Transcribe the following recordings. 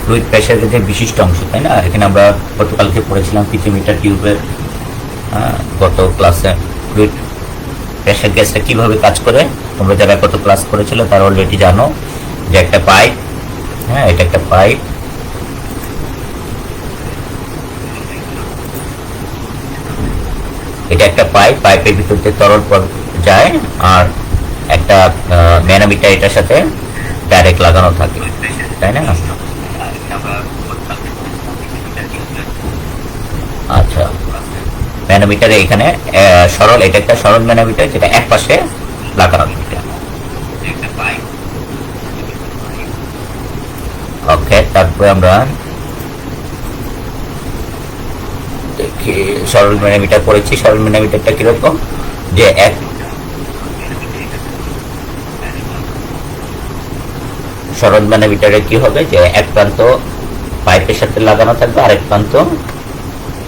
Fluid pressure গেজের বিশিষ্ট অংশ, তাই না? এখানে আমরা গতকালকে পড়েছিলাম পিথিমিটার টিউবের গত ক্লাসে ফ্লুইড প্রেসার গ্যাসটা কিভাবে কাজ করে। তোমরা যারা কত ক্লাস করেছিল তারা অলরেডি জানো যে একটা পাইপ, এটা একটা পাইপ, এটা একটা পাইপ, পাইপের ভিতর দিয়ে তরল যায় আর একটা ম্যানোমিটার এটার সাথে ডাইরেক্ট লাগানো থাকে, তাই না? আচ্ছা, ম্যানোমিটারে এখানে সরল, এটা একটা সরল ম্যানোমিটার যেটা এক পাশে লাগানো থাকে। ওকে, তারপরে আমরা দেখি সরল ম্যানোমিটার পড়েছি। সরল ম্যানোমিটারটা কিরকম, যে এক সরল ম্যানোমিটারে কি হবে, যে এক প্রান্ত পাইপের সাথে লাগানো থাকবে, আরেক প্রান্ত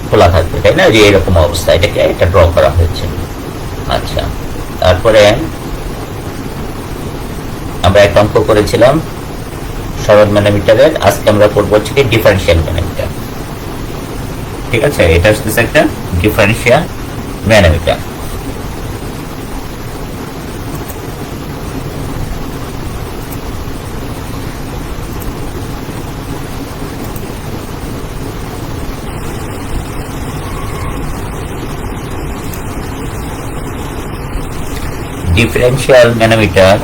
খোলা থাকবে, তাই না? যে এরকম অবস্থা, এটা ড্র করা হয়েছে। আচ্ছা, তারপরে আমরা একটা অঙ্ক করেছিলাম সরল ম্যানোমিটারের। আজকে আমরা করবো হচ্ছে কি ডিফারেন্সিয়াল ম্যানোমিটার। ঠিক আছে, এটা হচ্ছে একটা ডিফারেন্সিয়াল ম্যানোমিটার। ডিফারেন্সিয়াল ম্যানোমিটার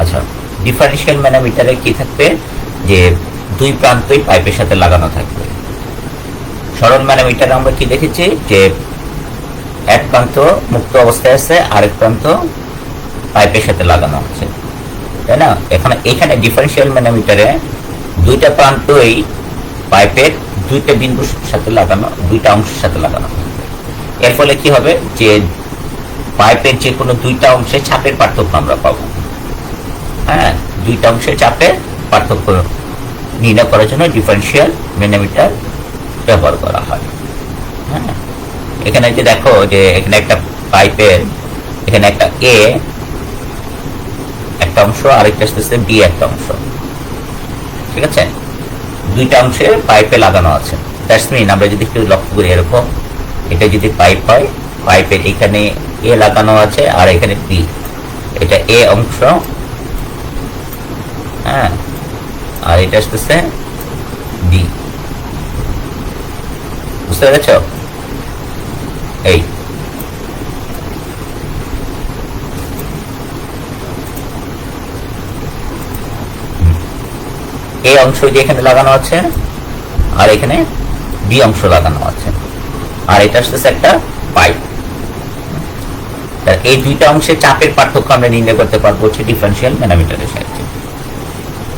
আচ্ছা, ডিফারেন্সিয়াল ম্যানোমিটারে কি থাকবে, যে দুই প্রান্তই পাইপের সাথে লাগানো থাকবে। সরল ম্যানোমিটারে আমরা কি দেখেছি, যে এক প্রান্ত মুক্ত অবস্থায় আছে, আরেক প্রান্ত পাইপের সাথে লাগানো আছে, তাই না? এখানে ডিফারেন্সিয়াল ম্যানোমিটারে দুইটা প্রান্তই পাইপের দুইটা বিন্দুর সাথে লাগানো, দুইটা অংশের সাথে লাগানো। এর ফলে কি হবে, যে পাইপের যে কোনো দুইটা অংশে চাপের পার্থক্য আমরা পাবো। দুইটা অংশের চাপের পার্থক্য নির্ণয় করার জন্য ডিফারেন্সিয়াল ম্যানোমিটার ব্যবহার করা হয়। এখানে যে দেখো, যে এখানে একটা পাইপের এখানে একটা এ একটা অংশ, আরেকটা আসতেছে বি একটা অংশ, ঠিক আছে? দুইটা অংশে পাইপে লাগানো আছে। দ্যাটস মিন আমরা যদি একটু লক্ষ্য করি, এরকম এটা যদি পাইপ হয়, পাইপের এখানে এ লাগানো আছে আর এখানে বি, এটা এ অংশ, আর এটা আসতেছে বি। বুঝতে পেরেছ? এই এ অংশ যে এখানে লাগানো আছে আর এখানে বি অংশ লাগানো আছে, আর এটা আসতেছে একটা পাইপ। এই দুইটা অংশের চাপের পার্থক্য আমরা নির্ণয় করতে পারবো হচ্ছে ডিফারেন্সিয়াল ম্যানোমিটারের সাহায্যে।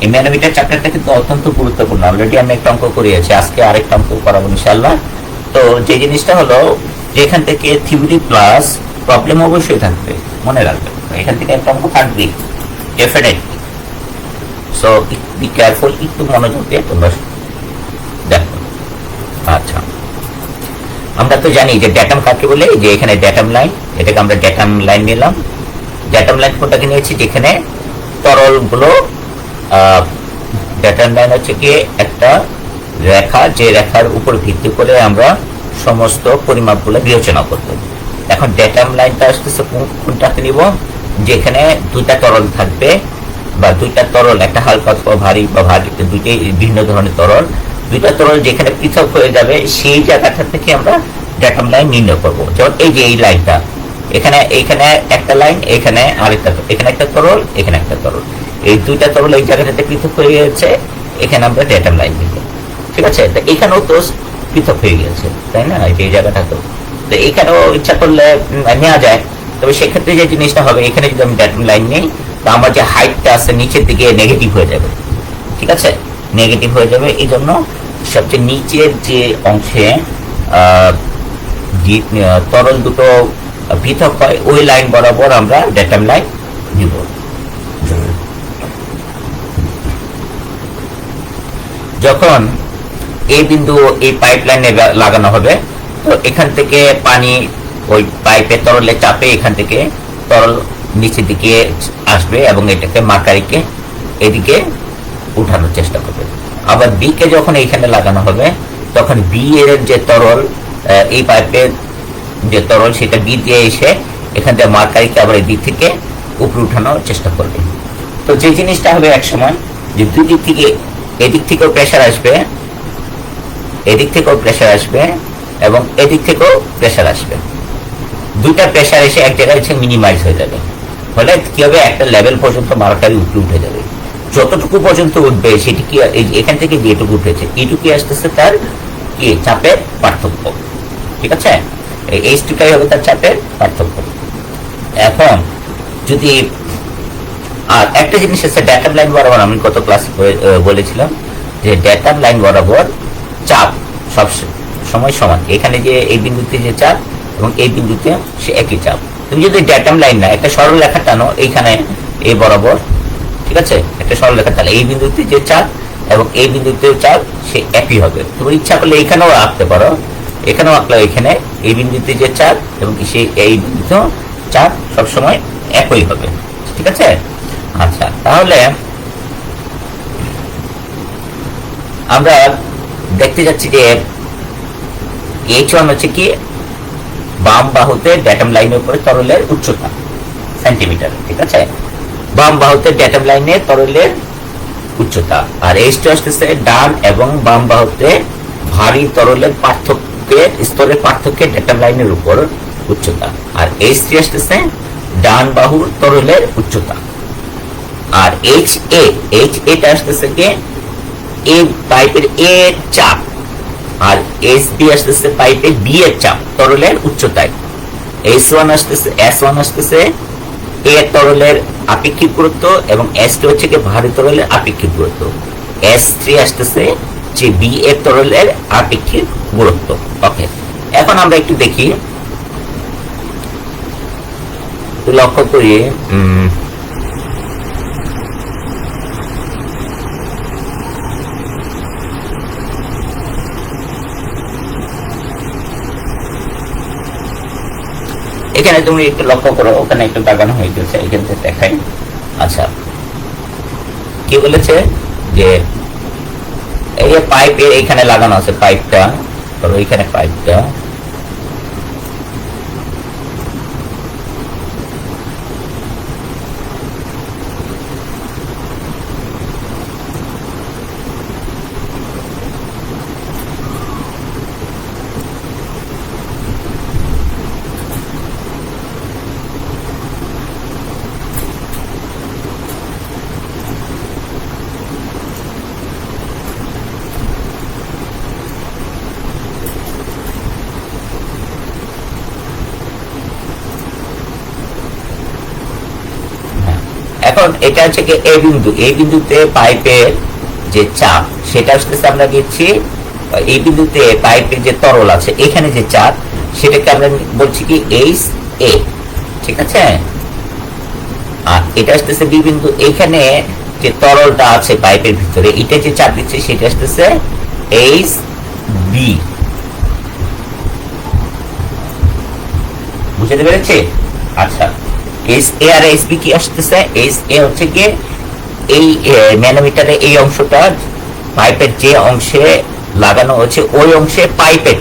এই ম্যানোমিটার চ্যাপ্টারটা কিন্তু অত্যন্ত গুরুত্বপূর্ণ। অলরেডি আমি একটা অঙ্ক করিয়েছি, আজকে আরেকটা অঙ্ক করাবো ইনশাআল্লাহ। তো যে জিনিসটা হলো, যে এখান থেকে থিওরি প্লাস প্রবলেম অবশ্যই থাকবে, মনে রাখবে। এখান থেকে একটা অঙ্ক থাকবেই ডেফিনেটলি। সো বি কেয়ারফুল, একটু মনোযোগ দিয়ে তোমরা দেখো। আচ্ছা, আমরা তো জানি যে ড্যাটাম কাকে বলে, যে এখানে ড্যাটাম লাইন, এটাকে আমরা ড্যাটাম লাইন নিলাম। ড্যাটাম লাইন কোনটাকে নিয়েছি, যেখানে তরলগুলো, ড্যাটাম লাইন হচ্ছে কি একটা রেখা, যে রেখার উপর ভিত্তি করে আমরা সমস্ত পরিমাপগুলো বিবেচনা করব। এখন ড্যাটাম লাইনটা আসতেছে কোনটাকে নিব, যেখানে দুইটা তরল থাকবে, বা দুইটা তরল, একটা হালকা অথবা ভারী, বা ভারী দুইটাই ভিন্ন ধরনের তরল, দুইটা তরল যেখানে পৃথক হয়ে যাবে সেই জায়গাটা থেকে আমরা ড্যাটাম লাইন নির্ণয় করব। যেমন এই যে এই লাইনটা, এখানে একটা লাইন, এখানে আরেকটা, এখানে একটা তরল, এখানে একটা তরল, এই দুইটা তরল এই জায়গাটাতে পৃথক হয়ে গেছে, এখানে আমরা ড্যাটাম লাইন দিব। ঠিক আছে, তো এখানেও তো পৃথক হয়ে গেছে, তাই না? এই জায়গাটা তো এখানেও ইচ্ছা করলে নেওয়া যায়। তবে সেক্ষেত্রে যে জিনিসটা হবে, এখানে যদি আমি ড্যাটাম লাইন নিই, তো আমার যে হাইটটা আছে নিচের দিকে নেগেটিভ হয়ে যাবে। ঠিক আছে, নেগেটিভ হয়ে যাবে। এই জন্য সবচেয়ে নিচের যে অংশে তরল দুটো পৃথক হয়, ওই লাইন বরাবর আমরা ড্যাটাম লাইন দিব। যখন এই বিন্দু এই পাইপ লাইনে লাগানো হবে, তো এখান থেকে পানি ওই পাইপের তরলের চাপে এখান থেকে তরল নিচের দিকে আসবে এবং এটাকে মার্কারিকে এদিকে উঠানোর চেষ্টা করবে। আবার বি কে যখন এইখানে লাগানো হবে, তখন বি এর যে তরল, এই পাইপের যে তরল সেটা বি দিয়ে এসে এখান থেকে মার্কারিকে আবার এই দিক থেকে উপরে উঠানোর চেষ্টা করবে। তো যে জিনিসটা হবে এক সময় যে দুই দিক থেকে, এদিক থেকেও প্রেসার আসবে, এদিক থেকেও প্রেসার আসবে এবং এদিক থেকেও প্রেসার আসবে। দুইটা প্রেসার এসে এক জায়গায় হচ্ছে মিনিমাইজ হয়ে যাবে। ফলে কি হবে, একটা লেভেল পর্যন্ত মার্কারি উপরে উঠে যাবে। যতটুকু পর্যন্ত উঠবে সেটি কি, এখান থেকে যেটুকু উঠেছে এইটুকু আসতেছে তার কি চাপের পার্থক্য। ঠিক আছে, এই টুকাই হবে তার চাপের পার্থক্য। এখন যদি আর একটা জিনিস আছে, ডেটাম লাইন বরাবর আমি গত ক্লাসে বলেছিলাম যে ডেটাম লাইন বরাবর চাপ সব সময় সমান। এখানে যে এই বিন্দুতে যে চাপ এবং এই বিন্দুতে সে একই চাপ। তুমি যদি ডেটাম লাইন না একটা সরল রেখা টানো এইখানে এই বরাবর, ঠিক আছে, একটা সরল রেখা টানো এই বিন্দুতে যে চাপ এবং এই বিন্দুতে চাপ সে একই হবে। তুমি ইচ্ছা করলে এখানেও আঁকতে পারো, এখানেও আঁকলে এখানে এই বিন্দুতে যে চাপ এবং সেই এই বিন্দুতেও চাপ সবসময় একই হবে। ঠিক আছে, আচ্ছা, তাহলে আমরা দেখতে যাচ্ছি যে H1 হচ্ছে কি বাম বাহুতে ডেটাম লাইনের উপরে তরলের উচ্চতা সেন্টিমিটার। ঠিক আছে, বাম বাহুতে ডেটাম লাইনে তরলের উচ্চতা। আর H2 আসতেছে ডান এবং বাম বাহুতে ভারী তরলের পার্থক্যের স্তরের পার্থক্যের ডেটাম লাইনের উপর উচ্চতা। আর H3 আসতেছে ডান বাহুর তরলের উচ্চতা। আর HA টা আসতেছে কি এই পাইপের এ চাপ, আর SB আসতেছে পাইপের বি এর চাপ তরলের উচ্চতায়। S1 আসতেছে এ তরলের আপেক্ষিক গুরুত্ব এবং S2 হচ্ছে কি ভারী তরলের আপেক্ষিক গুরুত্ব। S3 আসতেছে যে বি এর তরলের আপেক্ষিক গুরুত্ব। ওকে, এখন আমরা একটু দেখি, লক্ষ্য করি এখানে তুমি একটু লক্ষ্য করো, ওখানে একটু দাগানো হয়ে গেছে, এখান থেকে দেখাই। আচ্ছা, কি বলেছে যে এই যে পাইপের এখানে লাগানো আছে পাইপটা, ধরো এখানে পাইপটা, এখন এটা হচ্ছে কি এই বিন্দু, এই বিন্দুতে পাইপের যে চাপ সেটা আসতেছে, আমরা দিচ্ছি এই বিন্দুতে পাইপের যে তরল আছে এখানে যে চাপ সেটাকে আমরা বলছি কি HA। ঠিক আছে, আর এটা আসতেছে বি বিন্দু, এখানে যে তরলটা আছে পাইপের ভিতরে এটা যে চাপ দিচ্ছে সেটা আসতেছে HB। বুঝতে পেরেছি? আচ্ছা, SA আর SB কি আসতেছে? SA হচ্ছে কি এই ম্যানোমিটারে এই অংশটা পাইপের যে অংশে লাগানো হচ্ছে ওই অংশে পাইপের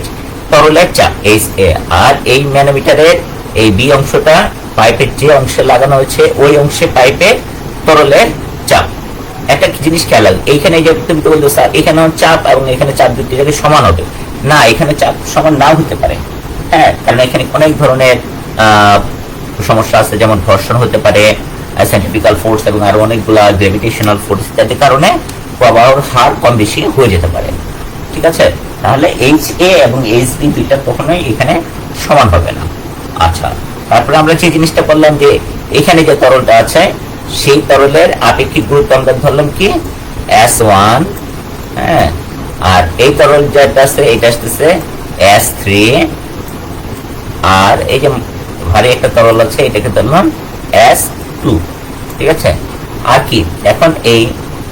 তরলের চাপ HA, আর এই ম্যানোমিটারের এই বি অংশটা পাইপের যে অংশে লাগানো হচ্ছে ওই অংশে পাইপের তরলের চাপ। একটা জিনিস খেয়াল লাগবে, এইখানে যে তুমি তো বলছো স্যার এখানে চাপ এবং এখানে চাপ দুটি জায়গায় সমান হবে না, এখানে চাপ সমান নাও হতে পারে। হ্যাঁ, কারণ এখানে অনেক ধরনের সমস্যা আছে, যেমন ঘর্ষণ হতে পারে, সেন্ট্রিফিউগাল ফোর্স এবং আরো অনেকগুলা গ্র্যাভিটেশনাল ফোর্স ইত্যাদি কারণে প্রবাহের হার কম বেশি হয়ে যেতে পারে। ঠিক আছে, তাহলে HA এবং HB দুইটা কখনোই এখানে সমান হবে না। আচ্ছা, তারপরে আমরা যে জিনিসটা বললাম যে এখানে যে তরলটা আছে সেই তরলের আপেক্ষিক গুরুত্ব আমরা ধরলাম কি S1, হ্যাঁ, আর এই তরল যেটা আছে এটা আসতেছে S3, আর এই যে ভারী একটা তরল আছে এটাকে ধরলাম S2। ঠিক আছে, আর কি এখন এই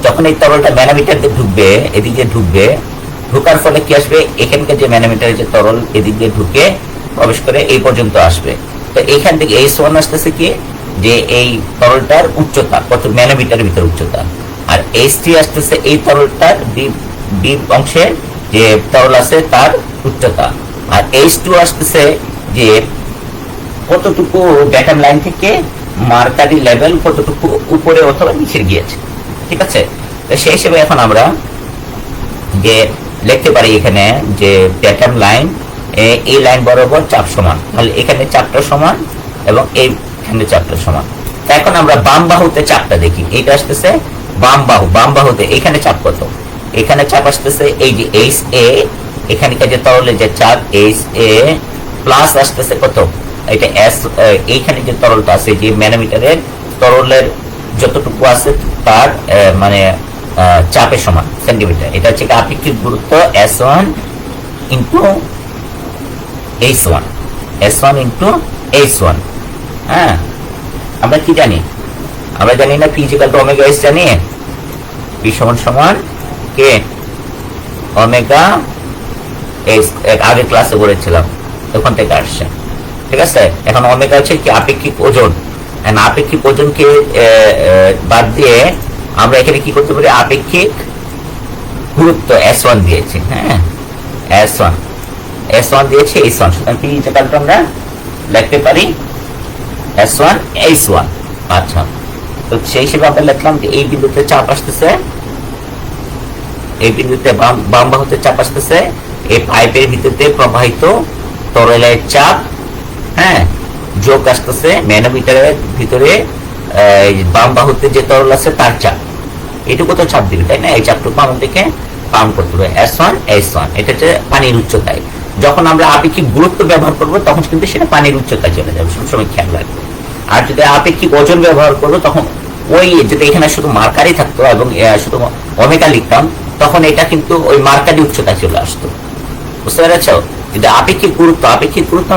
যখন এই তরলটা ম্যানোমিটার দিয়ে ঢুকবে, এদিকে ঢুকবে, ঢুকার ফলে কি আসবে, এখানকার যে ম্যানোমিটারের যে তরল এদিক দিয়ে ঢুকে প্রবেশ করে এই পর্যন্ত আসবে। তো এখান থেকে S1 আসতেছে কি, যে এই তরলটার উচ্চতা কত, ম্যানোমিটারের ভিতরে উচ্চতা। আর S3 আসতেছে এই তরলটার বি অংশে যে তরল আছে তার উচ্চতা। আর H2 আসতেছে যে কতটুকু ড্যাটাম লাইন থেকে মার্কারি লেভেল কতটুকু উপরে অথবা নিচে গিয়েছে। ঠিক আছে, তো সেই হিসেবে এখন আমরা যে লিখতে পারি এখানে যে ড্যাটাম লাইন, এই লাইন বরাবর চাপ সমান, তাহলে এখানে চাপটা সমান এবং এইখানে চাপটা সমান। এখন আমরা বাম বাহুতে চাপটা দেখি, এইটা আসতেছে বাম বাহু, বাম বাহুতে এখানে চাপ কত, এখানে চাপ আসতেছে এই যে HA, এখানকার যে তরলের যে চাপ HA প্লাস আসতেছে কত, এটা S, এইখানে যে তরলটা আছে যে ম্যানোমিটারের তরলের যতটুকু আছে তার মানে চাপের সমান সেন্টিমিটার। এটা হচ্ছে আপেক্ষিক গুরুত্ব S1 into H1, S1 into H1। হ্যাঁ, আমরা কি জানি, আমরা জানি না P = ওমেগা S, জানি P সমান কে ওমেগা S, আগে ক্লাসে বলেছিলাম, ওখান থেকে আসছে। ঠিক আছে, এখন ওমেগা হচ্ছে কি আপেক্ষিক ওজন, আপেক্ষিক ওজনকে বাদ দিয়ে আমরা এখানে কি করতে পারি, আপেক্ষিক গুরুত্ব S1 দিয়েছি। হ্যাঁ, S1 দিয়েছি H1, সুতরাং P = আমরা লিখতে পারি S1 H1। আচ্ছা, তো সেই হিসেবে আমরা লিখলাম যে এই বিন্দুতে চাপ আসতেছে, এই বিন্দুতে বাম বাহুতে চাপ আসতেছে, এই পাইপের ভিতরে প্রবাহিত তরলের চাপ, হ্যাঁ, যোগ আসতেছে ম্যানোমিটারের ভিতরে বাম বাহুতে যে তরল আছে তার চাপ, এটুকু তো চাপ দিবে, তাই না? এই চাপটুকু আমাদেরকে পালন করতে হবে। S1 H1 এটা হচ্ছে পানির উচ্চতায়। যখন আমরা আপেক্ষিক গুরুত্ব ব্যবহার করব তখন কিন্তু সেটা পানির উচ্চতায় চলে যাবে, সবসময় খেয়াল রাখবে। আর যদি আপেক্ষিক ওজন ব্যবহার করবো তখন ওই যদি এখানে শুধু মার্কারি থাকতো এবং শুধু ওমেগা লিখতাম, তখন এটা কিন্তু ওই মার্কারি উচ্চতায় চলে আসতো। বুঝতে পেরেছ? কিন্তু আপেক্ষিক গুরুত্ব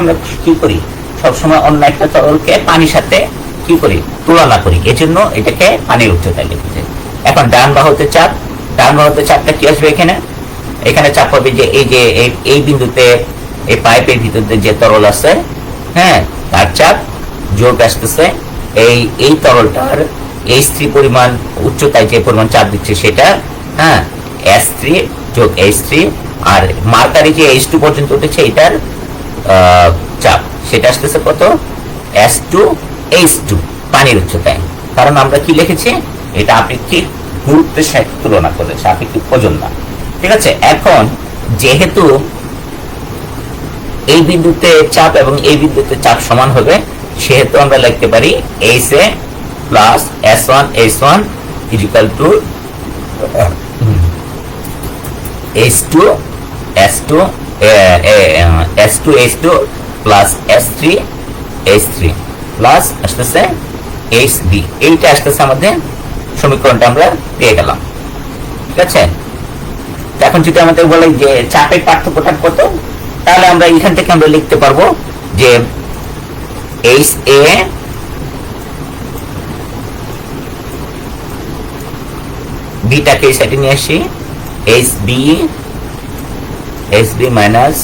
আমরা কি করি, সবসময় অন্য একটা তরলকে পানির সাথে কি করি, তুলনা করি, এজন্য এটাকে পানির উচ্চতায় লিখেছে। এখন ডান বাহুতে চাপটা কি আসবে, এখানে চাপ হবে যে এই বিন্দুতে এই পাইপের ভিতরে যে তরল আছে, হ্যাঁ, তার চাপ যোগ আসতেছে এই তরলটার H3 পরিমাণ উচ্চতায় যে পরিমাণ চাপ দিচ্ছে সেটা, হ্যাঁ, S3 যোগ H3, আর মার্কারি যে H2 পর্যন্ত উঠেছে এটার চাপ, সেটা আসতেছে কত, S2 H2 পানির উচ্চতায়। কারণ আমরা কি লিখেছি, এটা আপেক্ষিক গুরুত্বের সাথে তুলনা করেছে, আপেক্ষিক ওজন না। ঠিক আছে, এখন যেহেতু এই বিন্দুতে চাপ এবং এই বিন্দুতে চাপ সমান হবে, সেহেতু আমরা লিখতে পারি HA plus S1 H1 equal to S2 H2 plus S3 H3 plus আসতেছে HB। এইটা আসতেছে আমাদের সমীকরণটা আমরা পেয়ে গেলাম। ঠিক আছে, এখন যদি আমাদের বলে যে চাপের পার্থক্যটা কত, তাহলে আমরা এখান থেকে আমরা লিখতে পারবো যে HA বিটাকে সাইডে নিয়ে আসি, HB minus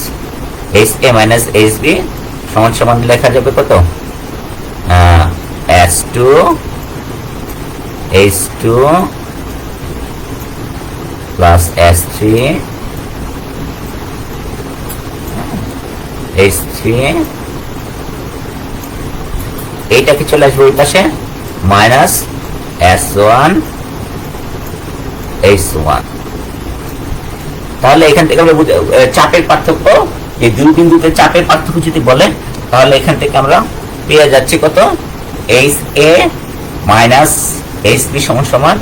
HA minus HB সমান লেখা যাবে কত, S2 প্লাস S3 এইটাকে চলে আসবে ওই পাশে মাইনাস S1 H1। তাহলে এখান থেকে আমরা চাপের পার্থক্য, এই দুই বিন্দুতে চাপের পার্থক্য যদি বলে, তাহলে এখান থেকে আমরা পেয়ে যাচ্ছি কত, HA মাইনাস HB সমান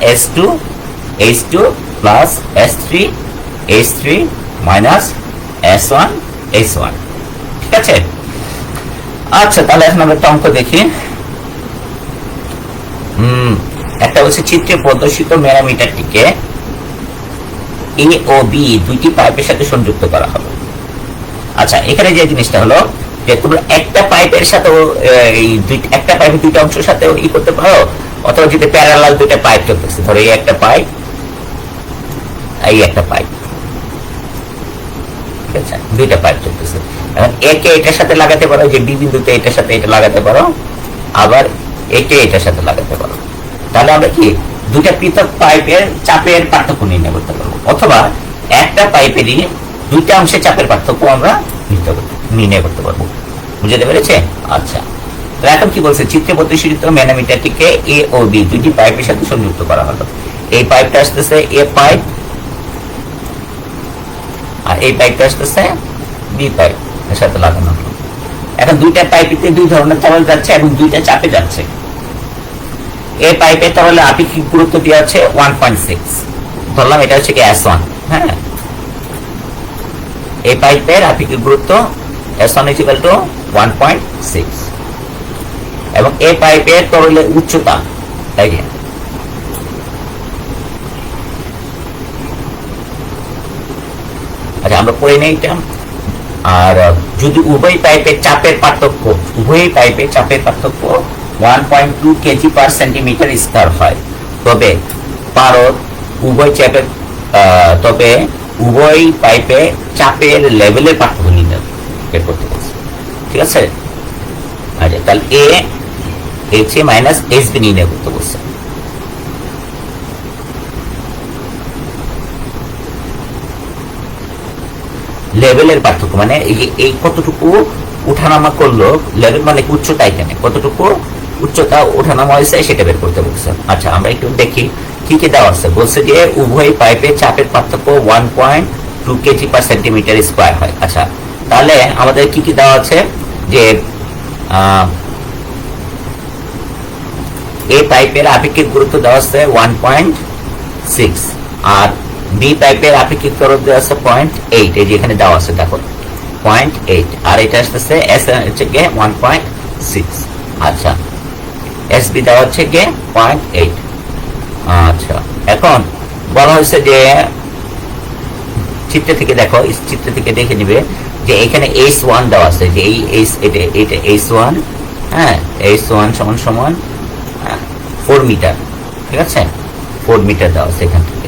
H2 plus H3 minus S1 H1। ঠিক আছে, আচ্ছা, তাহলে এখন আমরা একটা অঙ্ক দেখি। একটা হচ্ছে চিত্রে প্রদর্শিত ম্যানোমিটারটিকে A ও B দুইটি পাইপের সাথে সংযুক্ত করা হবে। আচ্ছা, এখানে যে জিনিসটা হলো যে তোমরা একটা পাইপের সাথে একটা পাইপের দুইটা অংশের সাথে করতে পারো, অথবা যদি প্যারালাল দুইটা পাইপ চলতেছে, ধরো এই একটা পাইপ এই একটা পাইপ, ঠিক আছে, দুইটা পাইপ চলতেছে। এখন একে এটার সাথে লাগাতে পারো, যে বি বিন্দুতে এটার সাথে এটা লাগাতে পারো, আবার একে এটার সাথে লাগাতে পারো। তাহলে আমরা কি দুটা পৃথক পাইপের চাপের পার্থক্য নির্ণয় করতে পারবো, অথবা একটা পাইপেরই দুইটা অংশে চাপের পার্থক্য আমরা নির্ণয় করতে পারবো। বুঝতে পেরেছে? আচ্ছা, তো এখন কি বলছে, চিত্রে প্রদর্শিত ম্যানোমিটারটিকে এ ও বি দুইটি পাইপের সাথে সংযুক্ত করা হলো। এই পাইপটা আসতেছে এ পাইপ, আর এই পাইপটা আসতেছে বি পাইপ এর সাথে লাগানো হলো। এখন দুইটা পাইপেতে দুই ধরনের তরল যাচ্ছে এবং দুইটা চাপে যাচ্ছে। এই পাইপের তরলে আপেক্ষিক গুরুত্ব দেওয়া আছে 1.6, ধরলাম এটা হচ্ছে কি S1। হ্যাঁ, এই পাইপের আপেক্ষিক গুরুত্ব S1 = 1.6, এবং এই পাইপের তরলের উচ্চতা, তাই না, আচ্ছা আমরা পড়ে নেই এটা। আর যদি উভয় পাইপের চাপের পার্থক্য 1.2 কেজি পার সেন্টিমিটার স্কয়ার হয়, তবে পারদ উভয় পাইপে চাপের লেভেলের পার্থক্য নির্ণয় করতে পারছে। ঠিক আছে, আচ্ছা তাহলে AC মাইনাস HB নির্ণয় করতে বলছে। লেভেলের পার্থক্য মানে এই কতটুকু উঠানামা করলো, লেভেল মানে উচ্চতা, এখানে কতটুকু উচ্চতা ওঠানামা হয়েছে সেটা বের করতে বলছে। আচ্ছা আমরা একটু দেখি কি কি দেওয়া আছে। বলছে যে উভয় পাইপে চাপের পার্থক্য 1.2 কেজি পার সেন্টিমিটার স্কয়ার হয়। আচ্ছা তাহলে আমাদের কি কি দেওয়া আছে, যে এই পাইপের আপেক্ষিক গুরুত্ব দেওয়া আছে 1.6, আর বি পাইপের আপেক্ষিক তরল দেওয়া আছে 0.8, এই যে এখানে দেওয়া আছে দেখো 0.8, আর এটা আসতেছে এস হচ্ছে গিয়ে 1.6। আচ্ছা SB দেওয়া হচ্ছে গিয়ে 0.8। আচ্ছা এখন বলা হয়েছে যে চিত্র থেকে দেখো, চিত্র থেকে দেখে নিবে যে এখানে H1 দেওয়া আছে, যে এই এটা H1, হ্যাঁ H1 সমান 4 মিটার, ঠিক আছে, 4 মিটার দেওয়া আছে এখান থেকে।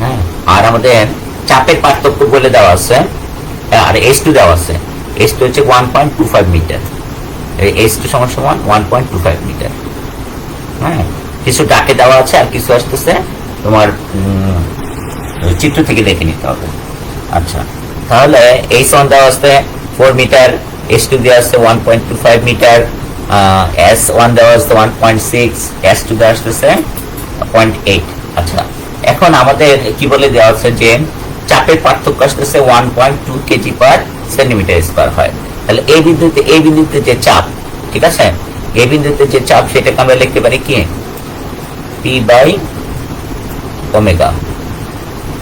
হ্যাঁ, আর আমাদের চাপের পার্থক্য বলে দেওয়া আছে, আর H2 দেওয়া আছে, H2 হচ্ছে 1.25 মিটার, H2 সমান 1.25 মিটার। হ্যাঁ, কিছু ডাকে দেওয়া আছে আর কিছু আসতেছে তোমার চিত্র থেকে দেখে নিতে হবে। আচ্ছা তাহলে H1 দেওয়া আছে 4 মিটার, H2 দেওয়া আছে 1.25 মিটার, S1 দেওয়া আছে 1.6, S2 দেওয়া আসতেছে 0.8। আচ্ছা এখন আমাদের কি বলে দেওয়া আছে যে চাপের পার্থক্য আসতেছে 1.2 কেজি পার সেন্টিমিটার স্কয়ার হয়। তাহলে এই বিন্দুতে যে চাপ, ঠিক আছে, এই বিন্দুতে যে চাপ সেটাকে আমরা লিখতে পারি কি P/ω,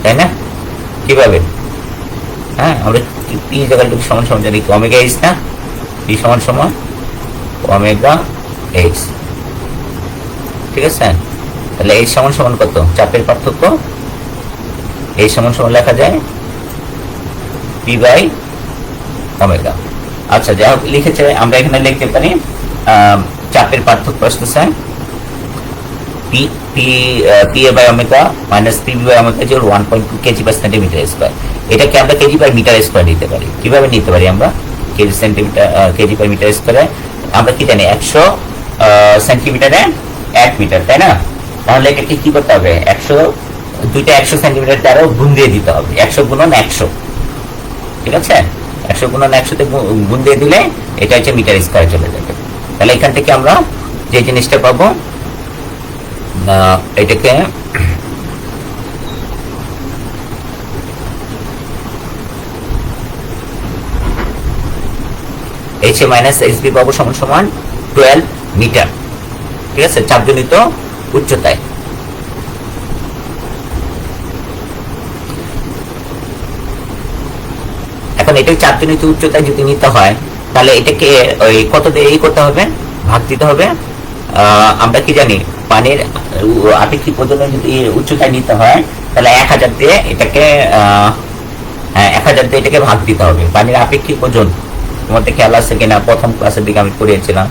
তাই না? কিভাবে? হ্যাঁ আমরা P জায়গাটা সমান জানি ω/h না, P সমান ω/h, ঠিক আছে। তাহলে H সমান কত, চাপের পার্থক্য, H সমান লেখা যায় P/ω। আচ্ছা যা হোক লিখেছে, আমরা এখানে লিখতে পারি চাপের পার্থক্য আসতেছে P/ω মাইনাস P/ω যে 1.2 কেজি পার সেন্টিমিটার স্কয়ার। এটাকে আমরা কেজি পার মিটার স্কয়ার নিতে পারি। কিভাবে নিতে পারি আমরা? কেজি পার মিটার স্কয়ারে আমরা কি জানি 100 সেন্টিমিটারে 1 মিটার, তাই না? তাহলে এটাকে কি করতে হবে, 100 সেন্টিমিটার দ্বারা গুণ দিয়ে দিতে হবে, 100 গুণন 100, ঠিক আছে, 100 গুণন 100 তে গুণ দিয়ে দিলে এটা হচ্ছে মিটার স্কয়ার চলে যাবে। তাহলে এখান থেকে আমরা যে জিনিসটা পাবো, এটাকে H মাইনাস HB পাবো সমান 12 মিটার, ঠিক আছে, চাপজনিত উচ্চতায়। এখন এটাকে চাপজনিত উচ্চতায় যদি নিতে হয় তাহলে এটাকে ওই কত দিয়ে করতে হবে, ভাগ দিতে হবে। আমরা কি জানি পানির আপেক্ষিক ওজনের যদি উচ্চতায় নিতে হয় তাহলে 1000 দিয়ে এটাকে 1000 দিয়ে এটাকে ভাগ দিতে হবে। পানির আপেক্ষিক ওজন তোমাদের খেয়াল আছে কিনা, প্রথম ক্লাসের দিকে আমি পড়িয়েছিলাম।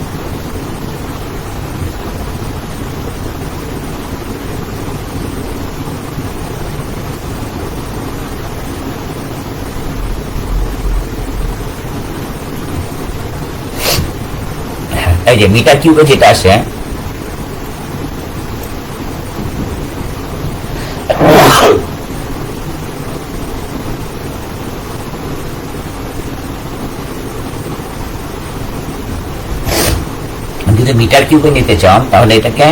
এই যে মিটার কিউবে যেটা আসে, যদি মিটার কিউবে নিতে চান তাহলে এটাকে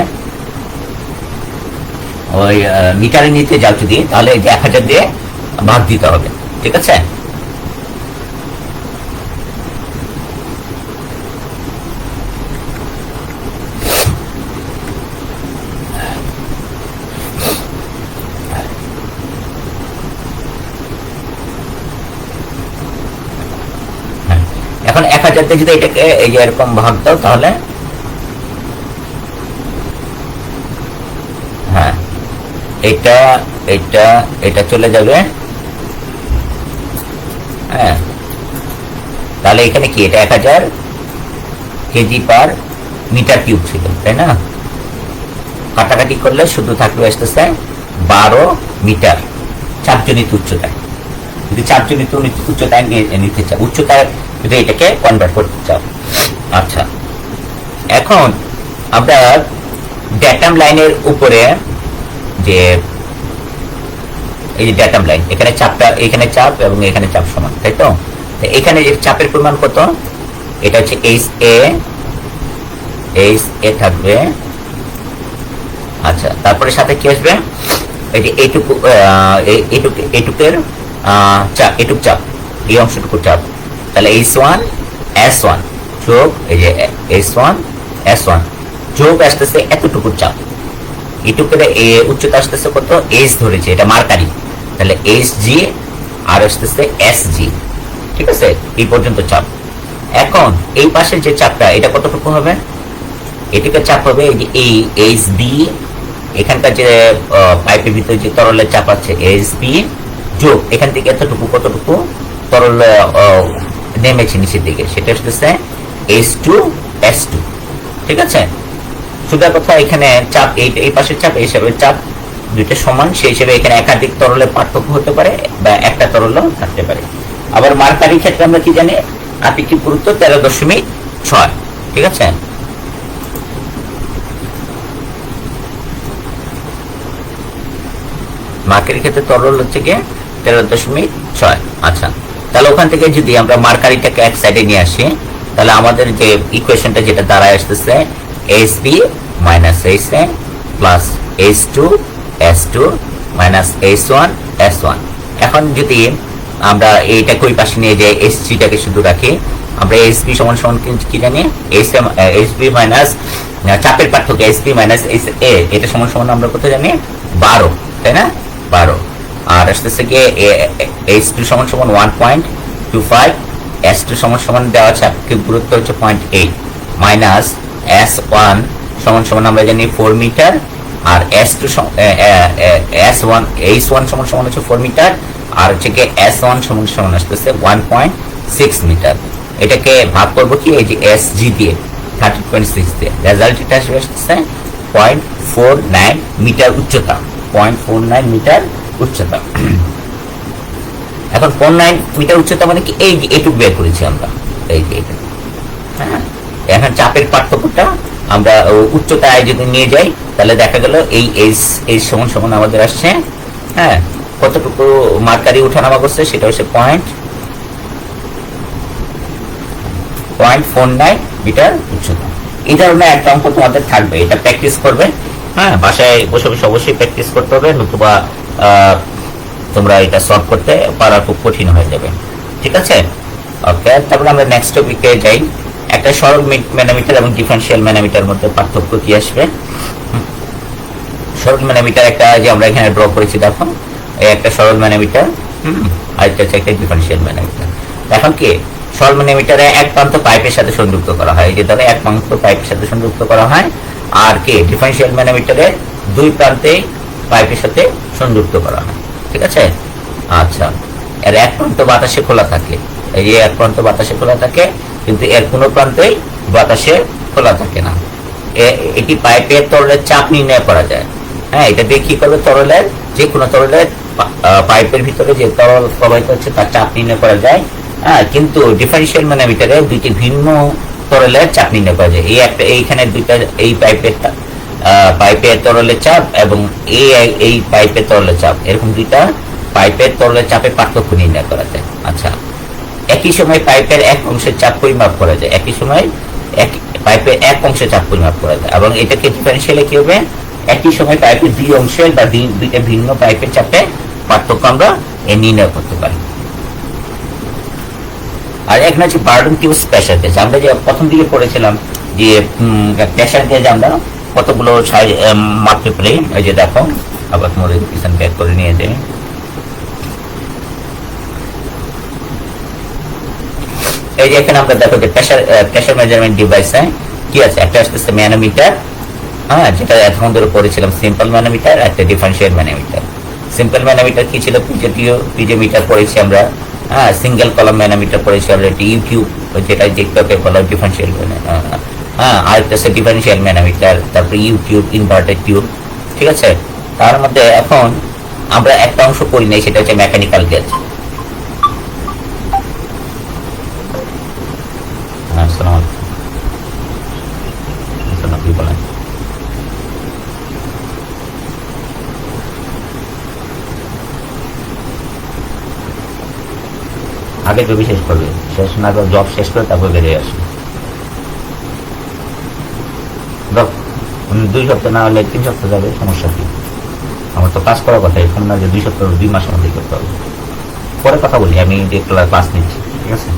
ওই মিটারে নিতে যাও যদি, তাহলে 1000 দিয়ে ভাগ দিতে হবে। ঠিক আছে, এখন 1000 দিয়ে যদি এটাকে এই যে এরকম ভাগ দাও তাহলে হ্যাঁ এটা এটা এটা চলে যাবে। হ্যাঁ, তাহলে এখানে কি এটা 1000 কেজি পার মিটার কিউব ছিল, তাই না? কাটাকাটি করলে শুধু থাকবে আসতেছে 12 মিটার চাপজনিত উচ্চতায়। যদি চাপজনিত উচ্চতায় নিতে চাও, উচ্চতায় যদি এটাকে কনভার্ট করতে চাও। আচ্ছা, এখন আমরা ড্যাটাম লাইনের উপরে যে এই যে ড্যাটাম লাইন, এখানে চাপটা, এখানে চাপ এবং এখানে চাপ সমান, তাই তো? এখানে যে চাপের পরিমাণ কত, এটা হচ্ছে এইচ এ থাকবে। আচ্ছা, তারপরে সাথে কি আসবে, এই যে এইটুকের চাপ, এটুক চাপ, এই অংশটুকু চাপ, তাহলে H1S1 যোগ এই যে H1S1 যোগ আসতেছে এতটুকু চাপ, এটুকুর উচ্চতা আসতেছে কত, H ধরেছে, এটা মার্কারি, তাহলে HG আর আসতেছে SG। ঠিক আছে, এই পর্যন্ত চাপ। এখন এই পাশের যে চাপটা, এটা কতটুকু হবে, এটুকু চাপ হবে এই HB, এখানকার যে পাইপের ভিতরে যে তরলের চাপ আছে HB যোগ এখান থেকে এতটুকু, কতটুকু তরল নেমেছে নিচের দিকে, সেটা আসতেছে H2S2। ঠিক আছে, সুতরাং কথা এখানে চাপ, এই পাশের চাপ, এই হিসাবে চাপ দুইটা সমান, সেই হিসেবে এখানে একাধিক তরলের পার্থক্য হতে পারে বা একটা তরল থাকতে পারে। আবার মার্কারির ক্ষেত্রে আমরা কি জানি, আপেক্ষিক গুরুত্ব 13.6। ঠিক আছে, মার্কারির ক্ষেত্রে তরল হচ্ছে গিয়ে 13.6। আচ্ছা, তাহলে ওখান থেকে যদি আমরা মার্কারিটাকে এক সাইডে নিয়ে আসি, তাহলে আমাদের যে ইকুয়েশনটা যেটা দাঁড়ায় আসতেছে HB minus HA plus H2S2 minus H1S1। এখন যদি আমরা এইটাকে ওই পাশে নিয়ে যাই, HGটাকে শুধু রাখি, আমরা HB সমান সমান কি জানি, HB মাইনাস চাপের পার্থক্য HB মাইনাস HA, এটা সমান সমান আমরা কত জানি, 12, তাই না? 12। আর আসতেছে গিয়ে H2 সমান সমান 1.25, S2 সমান সমান দেওয়া আছে আপেক্ষিক গুরুত্ব হচ্ছে 0.8, মাইনাস S1 সমান সমান আমরা জানি 4 মিটার, আর S2 H1 সমান সমান হচ্ছে 4 মিটার, আর হচ্ছে কি S1 সমান সমান আসতেছে 1.6 মিটার। এটাকে ভাগ করবো কি, এই যে SG দিয়ে 30.6 দিয়ে, রেজাল্ট এটা আসতেছে 0.49 মিটার উচ্চতা, 0.49 মিটার উচ্চতা। এখন 0.9 মিটার উচ্চতা মানে কি, এই যে এটুকু বের করেছি আমরা, এই যে এটা। হ্যাঁ, এখন চাপের পার্থক্যটা আমরা উচ্চতায় যদি নিয়ে যাই, তাহলে দেখা গেল এই H সমান সমান আমাদের আসছে, হ্যাঁ, কতটুকু মার্কারি উঠানামা করছে, সেটা হচ্ছে 0.49 মিটার উচ্চতা। এই ধরনের একটা অঙ্ক তোমাদের থাকবে, এটা প্র্যাকটিস করবে। হ্যাঁ, বাসায় বসে বসে অবশ্যই প্র্যাকটিস করতে হবে, নতুবা তোমরা এটা সলভ করতে পারা খুব কঠিন হয়ে যাবে। ঠিক আছে, ওকে। তারপরে আমরা নেক্সট টপিকে যাই। একটা সরল ম্যানোমিটার এবং ডিফারেনশিয়াল ম্যানোমিটার মধ্যে পার্থক্য কি আসবে। সরল ম্যানোমিটার একটা যে আমরা এখানে ড্র করেছি, দেখো এই একটা সরল ম্যানোমিটার, আর এটা হচ্ছে একটা ডিফারেনশিয়াল ম্যানোমিটার। এখন কি, সরল ম্যানোমিটারে এক প্রান্ত পাইপের সাথে সংযুক্ত করা হয়, যে ধরো এক প্রান্ত পাইপের সাথে সংযুক্ত করা হয়, আর কি ডিফারেনশিয়াল ম্যানোমিটারে দুই প্রান্তে পাইপের সাথে সংযুক্ত করা হয়। ঠিক আছে, আচ্ছা, এর এক প্রান্ত বাতাসে খোলা থাকে, এই যে এক প্রান্ত বাতাসে খোলা থাকে, কিন্তু এর কোনো প্রান্তেই বাতাসে খোলা থাকে না। এটি পাইপের তরলের চাপ নির্ণয় করা যায়। হ্যাঁ, এটা দিয়ে কি করবে, তরলের যে কোনো তরলের পাইপের ভিতরে যে তরল প্রবাহিত হচ্ছে তার চাপ নির্ণয় করা যায়। হ্যাঁ, কিন্তু ডিফারেনশিয়াল ম্যানোমিটারে দুইটি ভিন্ন তরলের চাপ নির্ণয় করা যায়। এই একটা এইখানে দুইটা, এই পাইপের তরলের চাপ এবং এই পাইপের তরলের চাপ, এরকম দুইটা পাইপের তরলের চাপের পার্থক্য নির্ণয় করা যায়। আচ্ছা, একই সময় পাইপের এক অংশের চাপ পরিমাপ করা যায়, একই সময় পাইপের এক অংশের চাপ পরিমাপ করা যায়, এবং এটাকে ডিফারেন্সিয়ালে কি হবে, একই সময় পাইপের দুই অংশের বা দুইটা ভিন্ন পাইপের চাপে পার্থক্য আমরা নির্ণয় করতে পারি। আর এখানে হচ্ছে বার্ডন টিউব প্রেসার গেজ। আমরা যে প্রথম দিকে পড়েছিলাম যে প্রেসার গেজ আমরা কতগুলো মাপতে পারি। এই যে দেখো, আবার তোমার পিছন ব্যাক করে নিয়ে যাই। এই যে এখানে আমরা দেখো যে প্রেসার মেজারমেন্ট ডিভাইসে কি আছে, একটা আসতেছে ম্যানোমিটার, হ্যাঁ, যেটা এতক্ষণ ধরে পড়েছিলাম সিম্পল ম্যানোমিটার, একটা ডিফারেন্সিয়াল ম্যানোমিটার। সিম্পল ম্যানোমিটার কি ছিল, পিজে মিটার পড়েছি আমরা, হ্যাঁ, সিঙ্গেল কলাম ম্যানোমিটার পড়েছি অলরেডি, ইউটিউব যেটা যেটাকে বলা ডিফারেন্সিয়াল, হ্যাঁ, আরেকটা আছে ডিফারেন্সিয়াল ম্যানোমিটার, তারপরে ইউটিউব, ইনভার্টেড টিউব, ঠিক আছে। তার মধ্যে এখন আমরা একটা অংশ পড়ি নাই, সেটা হচ্ছে মেকানিক্যাল গেজ। আগে জবি শেষ করবে, শেষ না করে জব শেষ করে তারপর বেরিয়ে আসবে। 2 সপ্তাহ না হলে 3 সপ্তাহ যাবে, সমস্যা কি? আমার তো কাজ করার কথা, এরকম না যে 2 সপ্তাহ 2 মাসের মধ্যে করতে হবে। পরে কথা বলি, আমি যে ক্লাস নিচ্ছি, ঠিক আছে।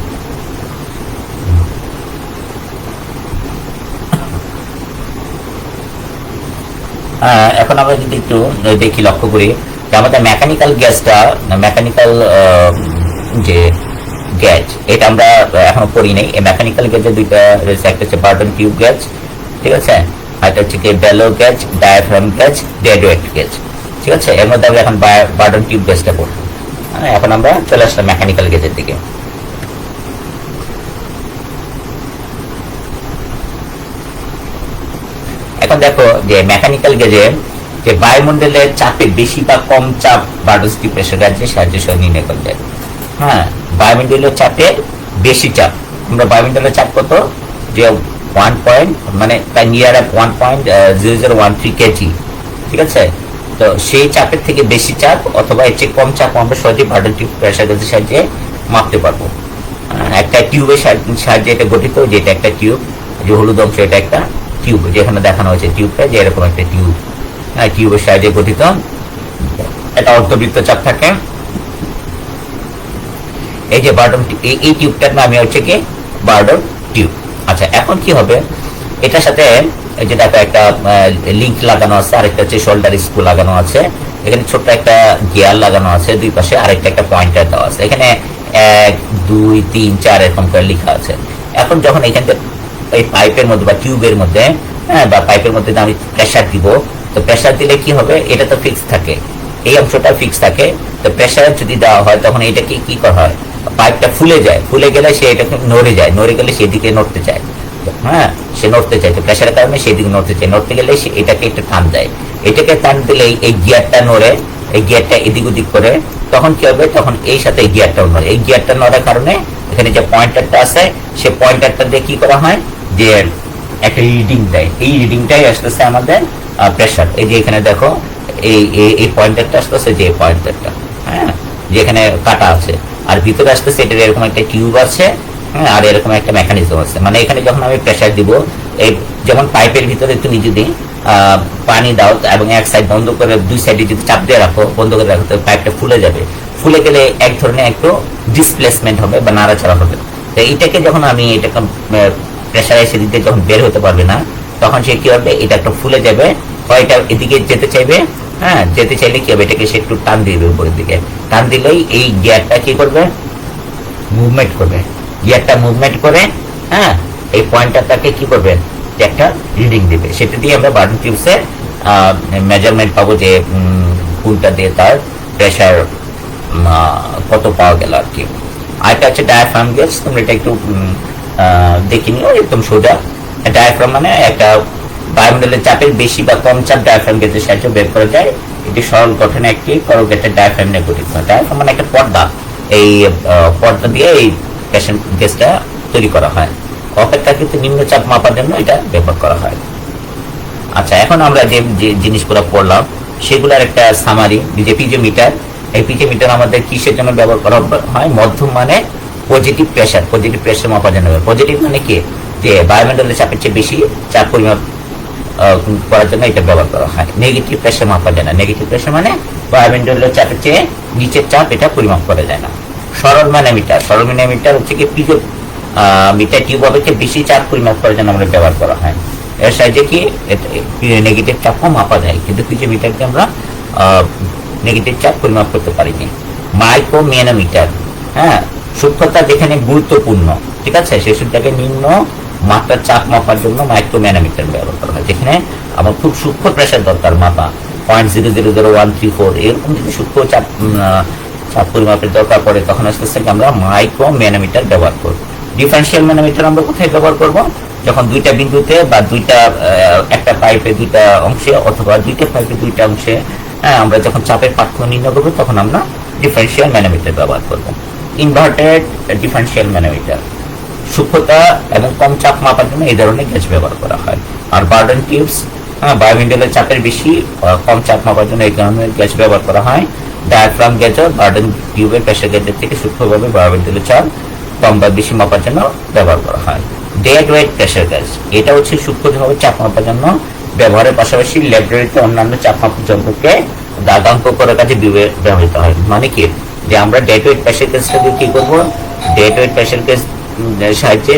এখন আমরা যদি একটু দেখি, লক্ষ্য করি যে আমাদের মেকানিক্যাল গ্যাসটা, মেকানিক্যাল যে গ্যাস, এটা আমরা এখনো পড়ি নাই। এই মেকানিক্যাল গ্যাসের দুইটা রয়েছে, একটা হচ্ছে বার্ডন টিউব গ্যাস, ঠিক আছে, আর একটা হচ্ছে bellow gas, diaphragm gas, deadweight gas, ঠিক আছে। এর মধ্যে আমরা এখন বার্ডন টিউব গ্যাসটা পড়বো। এখন আমরা চলে আসলাম মেকানিক্যাল গ্যাসের দিকে। এখন দেখো যে মেকানিক্যাল গেজে যে বায়ুমণ্ডলের চাপে বেশি বা কম চাপ বার্ডন টিউব প্রেসার গেজের সাহায্যে নির্ণয় করা যায়। হ্যাঁ, বায়ুমণ্ডলীয় চাপে বেশি চাপ, আমরা বায়ুমণ্ডলের চাপ কত, যে 1 মানে প্রায় নিয়ার 1.0013 কেজি, ঠিক আছে। তো সেই চাপের থেকে বেশি চাপ অথবা এর চেয়ে কম চাপ আমরা সহজে বার্ডন টিউব প্রেসার গেজের সাহায্যে মাপতে পারবো। একটা টিউবের সাহায্যে এটা গঠিত, যেটা একটা টিউব, যে হলুদ অংশ এটা একটা টিউব, যেখানে দেখানো হয়েছে টিউবটা, যে এরকম একটা টিউব, হ্যাঁ, টিউবের সাহায্যে গঠিত। একটা অর্ধবৃত্ত চাপ থাকে। এই যে বার্ডন, এই টিউবটার নামই হচ্ছে কি বার্ডন টিউব। আচ্ছা, এখন কি হবে, এটার সাথে এই যে দেখো একটা লিঙ্ক লাগানো আছে, আরেকটা হচ্ছে শোল্ডার স্ক্রু লাগানো আছে, এখানে ছোট্ট একটা গিয়ার লাগানো আছে দুই পাশে, আরেকটা একটা পয়েন্টার দেওয়া আছে, এখানে 1 2 3 4 এরকম করে লেখা আছে। এখন যখন এখান থেকে এই পাইপের মধ্যে বা টিউবের মধ্যে, হ্যাঁ, বা পাইপের মধ্যে আমি প্রেসার দিব, তো প্রেসার দিলে কি হবে, এটা তো ফিক্স থাকে, এই অংশটা ফিক্স থাকে। তো প্রেসার যদি দেওয়া হয় তখন এটাকে কি করা হয়, পাইপটা ফুলে যায়, ফুলে গেলে সে এটাকে নড়ে যায়, নড়ে গেলে সেদিকে নড়তে চায়, হ্যাঁ, সে নড়তে চায়, তো প্রেসারের কারণে সেদিকে নড়তে চায়, নড়তে গেলে সে এটাকে একটু টান দেয়, এটাকে টান দিলে এই গিয়ারটা নড়ে, এই গিয়ারটা এদিক ওদিক করে, তখন কি হবে, তখন এই সাথে এই গিয়ারটাও নড়ে, এই গিয়ারটা নড়ার কারণে এখানে যে পয়েন্টারটা আছে, সে পয়েন্টারটা দিয়ে কি করা হয়, যে একটা রিডিং দেয়, এই রিডিংটাই আসতেছে আমাদের প্রেসার। এই যে এখানে দেখো এই পয়েন্টারটা আসতেছে, যে পয়েন্টারটা, হ্যাঁ, যেখানে কাটা আছে, আর ভিতরে আসতেছে এটার এরকম একটা টিউব আছে, হ্যাঁ, আর এরকম একটা মেকানিজম আছে। মানে এখানে যখন আমি প্রেসার দিব, এই যেমন পাইপের ভিতরে তুমি যদি পানি দাও এবং এক সাইড বন্ধ করে দুই সাইডে যদি চাপ দিয়ে রাখো, বন্ধ করে রাখো, তো পাইপটা ফুলে যাবে, ফুলে গেলে এক ধরনের একটু ডিসপ্লেসমেন্ট হবে বা নাড়াচাড়া হবে। তো এইটাকে যখন আমি এটাকে প্রেসারাইজে দিতে যখন বের হতে পারবে না, তখন সে কি হবে, এটা একটা ফুলে যাবে, হয় এটা এদিকে যেতে চাইবে, হ্যাঁ, যেতে চাইলে কি হবে, এটাকে সে একটু টান দিবে উপরের দিকে, টান দিলেই এই গিয়ারটা কি করবে, মুভমেন্ট করবে, গিয়ারটা মুভমেন্ট করে, হ্যাঁ, এই পয়েন্টারটাকে কি করবে, যে একটা রিডিং দিবে, সেটা দিয়ে আমরা বার্ডন টিউবসের মেজারমেন্ট পাবো, যে কোনটা দিয়ে তার প্রেসার কত পাওয়া গেল আর কি। আরেকটা হচ্ছে ডায়াফ্রাম গেজ, তোমরা এটা একটু দেখে নিও, একদম সোজা। ডায়াফ্রাম মানে একটা বায়ুমণ্ডলের চাপের বেশি বা কম চাপ ডায়াফ্রাম গেজের সাহায্যে বের করা যায়। এটি সরল গঠনে একটি করোগেটেড ডায়াফ্রাম নিয়ে গঠিত। ডায়াফ্রাম মানে একটা পর্দা, এই পর্দা দিয়ে এই প্রেসার গেজটা তৈরি করা হয়। অপেক্ষাকৃত নিম্নচাপ মাপার জন্য এটা ব্যবহার করা হয়। আচ্ছা, এখন আমরা যে যে জিনিসগুলো পড়লাম সেগুলোর একটা সামারি। যে পিজোমিটার, এই পিজোমিটার আমাদের কিসের জন্য ব্যবহার করা হয়? মধ্যম মানে পজিটিভ প্রেসার মাপার জন্য। পজিটিভ মানে কি? যে বায়ুমণ্ডলের চাপের চেয়ে বেশি চাপ পরিমাপ করার জন্য এটা ব্যবহার করা হয়। নেগেটিভ প্রেসার মাপার জন্য। নেগেটিভ প্রেসার মানে বায়ুমণ্ডলের চাপের চেয়ে নিচের চাপ, এটা পরিমাপ করা যায় না। সরল ম্যানোমিটার হচ্ছে কি পিজো মিটার টিউব অপেক্ষা বেশি চাপ পরিমাপ করার জন্য আমরা ব্যবহার করা হয়। এর সাহায্যে কি নেগেটিভ চাপও মাপা যায়, কিন্তু পিজোমিটারকে আমরা নেগেটিভ চাপ পরিমাপ করতে পারিনি। মাইক্রোম্যানোমিটার, হ্যাঁ, সূক্ষ্মতা যেখানে গুরুত্বপূর্ণ, ঠিক আছে, সেই সূত্রটাকে নিম্ন মাত্রার চাপ মাপার জন্য মাইক্রোম্যানোমিটার ব্যবহার করা হয়। যেখানে আমার খুব সূক্ষ্ম প্রেসার দরকার মাপা, 0.0000134 এরকম যদি সূক্ষ্ম চাপ পরিমাপের দরকার পড়ে, তখন আস্তে আস্তে আমরা মাইক্রোম্যানোমিটার ব্যবহার করব। ডিফারেন্সিয়াল ম্যানোমিটার আমরা কোথায় ব্যবহার করব? যখন দুইটা বিন্দুতে বা একটা পাইপে দুইটা অংশে অথবা দুইটা পাইপে দুইটা অংশে, হ্যাঁ, আমরা যখন চাপের পার্থক্য নির্ণয় করবো তখন আমরা ডিফারেন্সিয়াল ম্যানোমিটার ব্যবহার করব। ইনভার্টেড ডিফারেন্সিয়াল ম্যানোমিটার সূক্ষ্মতা এবং কম চাপ মাপার জন্য এই ধরনের গ্যাস ব্যবহার করা হয়। আর বার্ডেন টিউবস, বায়ুমণ্ডলের চাপের বেশি কম চাপ মাপার জন্য এই ধরনের গ্যাস ব্যবহার করা হয়। ডায়াফ্রাম গ্যাস বার্ডেন টিউবের প্রেসার গ্যাসের থেকে সূক্ষ্মভাবে বায়ুমণ্ডলের চাপ কম বা বেশি মাপার জন্য ব্যবহার করা হয়। ডেড ওয়েট প্রেসার গ্যাস, এটা হচ্ছে সূক্ষ্মভাবে চাপ মাপার জন্য ব্যবহারের পাশাপাশি ল্যাবরেটরিতে অন্যান্য চাপ মাপার যন্ত্রকে দাগাঙ্ক করার কাজে ব্যবহৃত হয়। মানে কি, যে আমরা ডেড ওয়েট প্রেসার গ্যাসটাকে কি করবো? ডেড ওয়েট প্রেসার গ্যাস সাহায্যে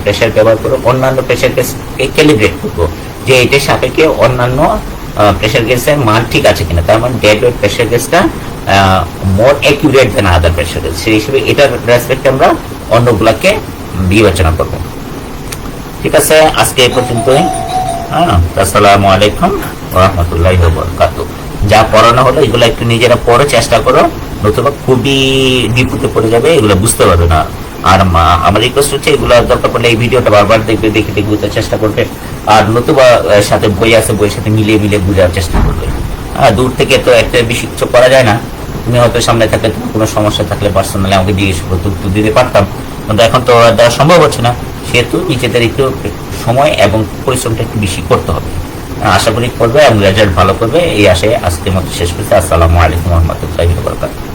প্রেসার ব্যবহার করে অন্যান্য প্রেসার গ্যাসকে ক্যালিব্রেট করবো, যে এটার সাপেক্ষে অন্যান্য প্রেসার গ্যাসের মান ঠিক আছে কিনা। তার মানে ডেড ওয়েট প্রেসার গ্যাসটা মোর অ্যাকিউরেট দেন আদার প্রেসার গ্যাস, সেই হিসেবে এটার রেসপেক্টে আমরা অন্যগুলাকে বিবেচনা করব। ঠিক আছে, আজকে এই পর্যন্তই। আসসালামু আলাইকুম ওয়া রাহমাতুল্লাহি ওয়া বারাকাতুহু। যা পড়ানো হলো এগুলো একটু নিজেরা পড়ে চেষ্টা করো, নতুবা খুবই বিপদে পড়ে যাবে, এগুলো বুঝতে পারবে না। আর আমার রিকোয়েস্ট হচ্ছে এগুলো দরকার পড়লে এই ভিডিওটা বারবার দেখে বুঝতে চেষ্টা করবে। আর নতুবা সাথে বই আছে, বইয়ের সাথে মিলিয়ে বোঝার চেষ্টা করবে। দূর থেকে তো একটা বেশি কিছু করা যায় না। তুমি হয়তো সামনে থাকলে তোমার কোনো সমস্যা থাকলে পার্সোনালি আমাকে জিজ্ঞেস করতে উত্তর দিতে পারতাম, কিন্তু এখন তো দেওয়া সম্ভব হচ্ছে না। সেহেতু নিজেদের একটু সময় এবং পরিশ্রমটা একটু বেশি করতে হবে। আশা করি করবে এবং রেজাল্ট ভালো করবে, এই আশায় আজকের মতো শেষ করছি। আসসালামু আলাইকুম ওয়া রাহমাতুল্লাহি ওয়া বারাকাতুহু।